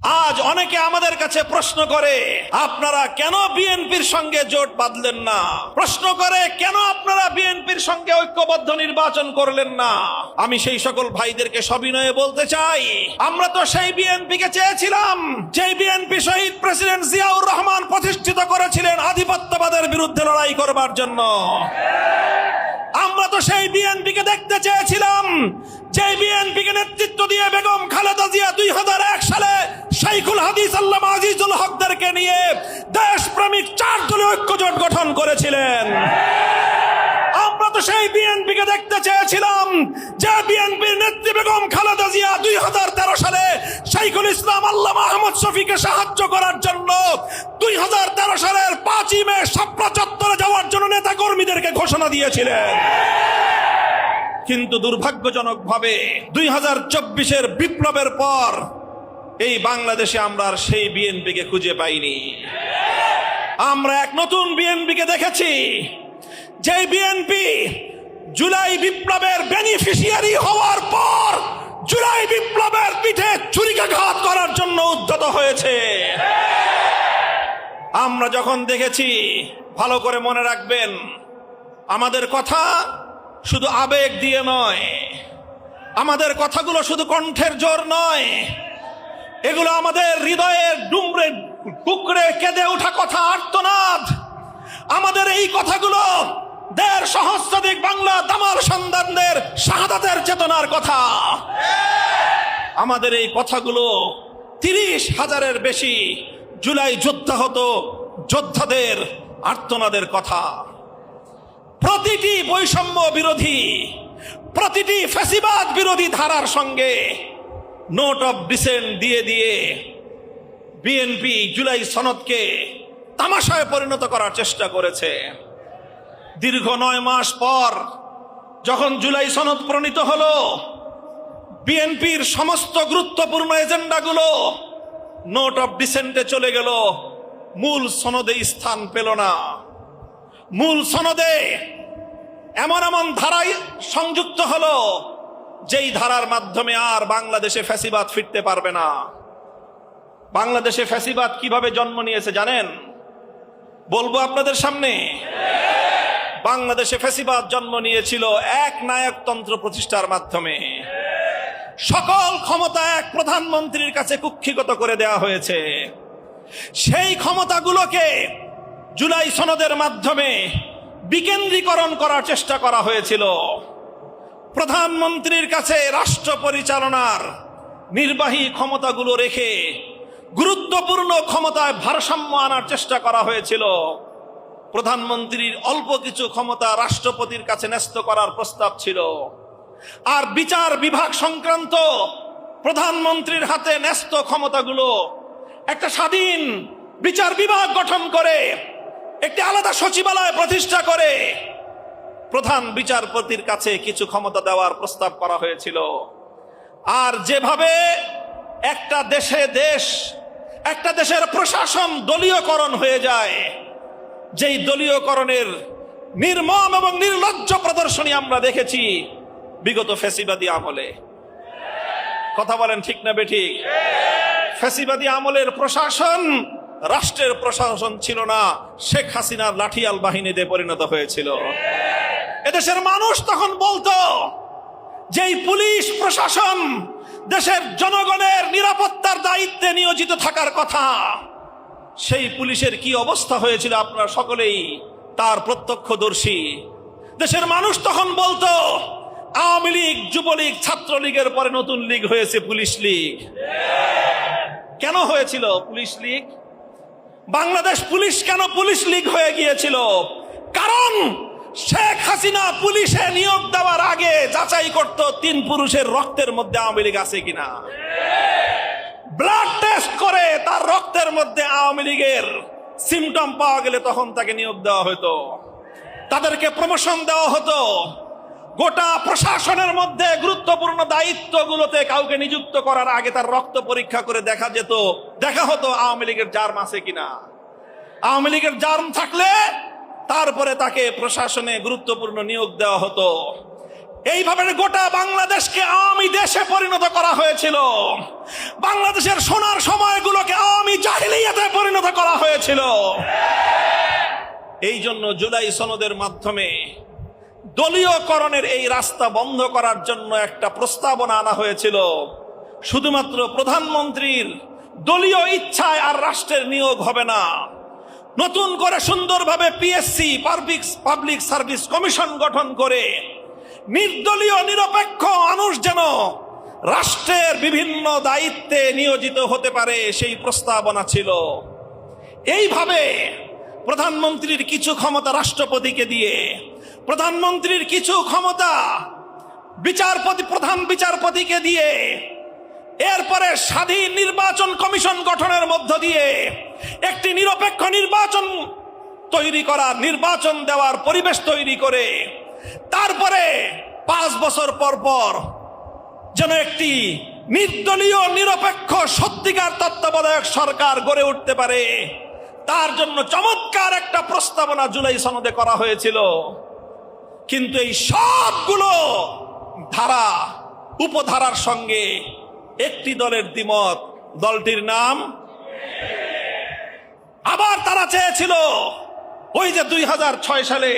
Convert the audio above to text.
আজ অনেকে আমাদের কাছে প্রশ্ন করে, আপনারা কেন বিএনপির সঙ্গে জোট বাঁধলেন না? প্রশ্ন করে, কেন আপনারা বিএনপির সঙ্গে ঐক্যবদ্ধ নির্বাচন করলেন না? আমি সেই সকল ভাইদেরকে সবিনয়ে বলতে চাই, আমরা তো সেই বিএনপিকে চেয়েছিলাম যে বিএনপি শহীদ প্রেসিডেন্ট জিয়াউর রহমান প্রতিষ্ঠিত করেছিলেন আধিপত্যবাদের বিরুদ্ধে লড়াই করবার জন্য। আমরা তো সেই বিএনপিকে দেখতে চেয়েছিলাম যে বিএনপিকে নেতৃত্ব দিয়ে বেগম খালেদা জিয়া 2001 সালে শাইখুল হাদিস আল্লামা আজিজুল হকদেরকে নিয়ে দেশপ্রেমিক 4 দলীয় ঐক্যজোট গঠন করেছিলেন। আমরা তো সেই বিএনপিকে দেখতে চেয়েছিলাম যে বিএনপির নেত্রী বেগম খালেদা জিয়া 2013 সালে শাইখুল ইসলাম আল্লামা আহমদ শফিকে সাহায্য করার জন্য 2013 সালের 5ই মে শাপলা চত্বরে যাওয়ার জন্য নেতা কর্মীদেরকে ঘোষণা দিয়েছিলেন। কিন্তু দুর্ভাগ্যজনকভাবে 2024-এর বিপ্লবের পর এই বাংলাদেশে আমরা আর সেই বিএনপিকে খুঁজে পাইনি। আমরা এক নতুন বিএনপিকে দেখেছি, যে বিএনপি জুলাই বিপ্লবের বেনিফিশিয়ারি হওয়ার পর জুলাই বিপ্লবের পিঠে ছুরিকাঘাত করার জন্য উদ্যত হয়েছে। আমরা যখন দেখেছি, ভালো করে মনে রাখবেন, আমাদের কথা শুধু আবেগ দিয়ে নয়, আমাদের কথাগুলো শুধু কণ্ঠের জোর নয়, এগুলো আমাদের হৃদয়ের ডুমরে কুকড়ে কেঁদে ওঠা কথা, আর্তনাদ। আমাদের এই কথাগুলো 1.5 সহস্রাধিক বাংলা দামাল সন্তানদের শাহাদাতের চেতনার কথা। আমাদের এই কথাগুলো 30,000-এর বেশি জুলাই যোদ্ধাহত যোদ্ধাদের আর্তনাদের কথা। প্রতিটি বৈষম্য বিরোধী, প্রতিটি ফ্যাসিবাদ বিরোধী ধারার সঙ্গে নোট অফ ডিসেন্ট দিয়ে দিয়ে বিএনপি জুলাই সনদকে তামাশায় পরিণত করার চেষ্টা করেছে। দীর্ঘ 9 মাস পর যখন জুলাই সনদ প্রণীত হলো, বিএনপির সমস্ত গুরুত্বপূর্ণ এজেন্ডাগুলো নোট অফ ডিসেন্টে চলে গেল, মূল সনদে স্থান পেল না। মূল সনদে এমন এমন ধারায় সংযুক্ত হলো যেই ধারার মাধ্যমে আর বাংলাদেশে ফ্যাসিবাদ ফিরতে পারবে না। বাংলাদেশে ফ্যাসিবাদ কিভাবে জন্ম নিয়েছে জানেন? বলবো আপনাদের সামনে। বাংলাদেশে ফ্যাসিবাদ জন্ম নিয়েছিল এক নায়কতন্ত্র প্রতিষ্ঠার মাধ্যমে। সকল ক্ষমতা এক প্রধানমন্ত্রীর কাছে কুক্ষিগত করে দেওয়া হয়েছে। সেই ক্ষমতাগুলোকে জুলাই সনদের মাধ্যমে বিকেন্দ্রীকরণ করার চেষ্টা করা হয়েছিল। প্রধানমন্ত্রীর কাছে রাষ্ট্র পরিচালনার নির্বাহী ক্ষমতাগুলো রেখে গুরুত্বপূর্ণ ক্ষমতায় ভারসাম্য আনার চেষ্টা করা হয়েছিল। প্রধানমন্ত্রীর অল্প কিছু ক্ষমতা রাষ্ট্রপতির কাছে ন্যস্ত করার প্রস্তাব ছিল, আর বিচার বিভাগ সংক্রান্ত প্রধানমন্ত্রীর হাতে ন্যস্ত ক্ষমতাগুলো একটা স্বাধীন বিচার বিভাগ গঠন করে একটি আলাদা সচিবালয় প্রতিষ্ঠা করে প্রধান বিচারপতির কাছে কিছু ক্ষমতা দেওয়ার প্রস্তাব করা হয়েছিল। আর যেভাবে একটা দেশের প্রশাসন দলীয়করণ হয়ে যায়, যেই দলীয়করণের নির্মম এবং নির্লজ্জ প্রদর্শনী আমরা দেখেছি বিগত ফ্যাসিবাদী আমলে। কথা বলেন ঠিক না বেঠিক? ফ্যাসিবাদী আমলের প্রশাসন রাষ্ট্রের প্রশাসন ছিল না, শেখ হাসিনার লাঠিয়াল বাহিনীতে পরিণত হয়েছিল। এদেশের মানুষ তখন বলতো, যেই পুলিশ প্রশাসন দেশের জনগণের নিরাপত্তার দায়িত্বে নিয়োজিত থাকার কথা, সেই পুলিশের কি অবস্থা হয়েছিল আপনারা সকলেই তার প্রত্যক্ষদর্শী। দেশের মানুষ তখন বলতো, আওয়ামী লীগ, যুবলীগ, ছাত্রলীগের পরে নতুন লীগ হয়েছে পুলিশ লীগ। কেন হয়েছিল পুলিশ লীগ? বাংলাদেশ পুলিশ কেন পুলিশ লীগ হয়ে গিয়েছিল? কারণ শেখ হাসিনা পুলিশে নিয়োগ দেওয়ার আগে যাচাই করত 3 পুরুষের রক্তের মধ্যে আওয়ামী লীগ আছে কিনা। ব্লাড টেস্ট করে তার রক্তের মধ্যে আওয়ামী লীগের সিমটম পাওয়া গেলে তখন তাকে নিয়োগ দেওয়া হতো, তাদেরকে প্রমোশন দেওয়া হতো। গোটা প্রশাসনের মধ্যে গুরুত্বপূর্ণ দায়িত্বগুলোতে কাউকে নিযুক্ত করার আগে তার রক্ত পরীক্ষা করে দেখা হতো আওয়ামী লীগের জার্ম আছে কিনা। আওয়ামী লীগের জার্ম থাকলে তারপরে তাকে প্রশাসনে গুরুত্বপূর্ণ নিয়োগ দেওয়া হতো। এইভাবে গোটা বাংলাদেশকে আওয়ামী দেশে পরিণত করা হয়েছিল। বাংলাদেশের সোনার সময় হয়েছিল। এই জন্য জুলাই সনদের মাধ্যমে দলীয়করণের এই রাস্তা বন্ধ করার জন্য একটা প্রস্তাবনা আনা হয়েছিল। শুধুমাত্র প্রধানমন্ত্রীর দলীয় ইচ্ছায় আর রাষ্ট্রের নিয়োগ হবে না, নতুন করে সুন্দরভাবে পিএসসি পাবলিক সার্ভিস কমিশন গঠন করে নির্দলীয় নিরপেক্ষ মানুষ যেন রাষ্ট্রের বিভিন্ন দায়িত্বে নিয়োজিত হতে পারে, সেই প্রস্তাবনা ছিল। এইভাবে প্রধানমন্ত্রীর কিছু ক্ষমতা রাষ্ট্রপতিকে দিয়ে, প্রধানমন্ত্রীর কিছু ক্ষমতা প্রধান বিচারপতিকে দিয়ে, এরপরে স্বাধীন নির্বাচন কমিশন গঠনের মধ্য দিয়ে একটি নিরপেক্ষ নির্বাচন তৈরি করার, নির্বাচন দেওয়ার পরিবেশ তৈরি করে, তারপরে 5 বছর পর পর যেন একটি নির্দলীয় নিরপেক্ষ সত্যিকার তত্ত্বাবধায়ক সরকার গড়ে উঠতে পারে, তার জন্য চমৎকার একটা প্রস্তাবনা জুলাই সনদে করা হয়েছিল। কিন্তু এই সবগুলো ধারা উপধারার সঙ্গে একটি দলের দ্বিমত, দলটির নাম, আবার তারা চেয়েছিল ওই যে 2006 সালে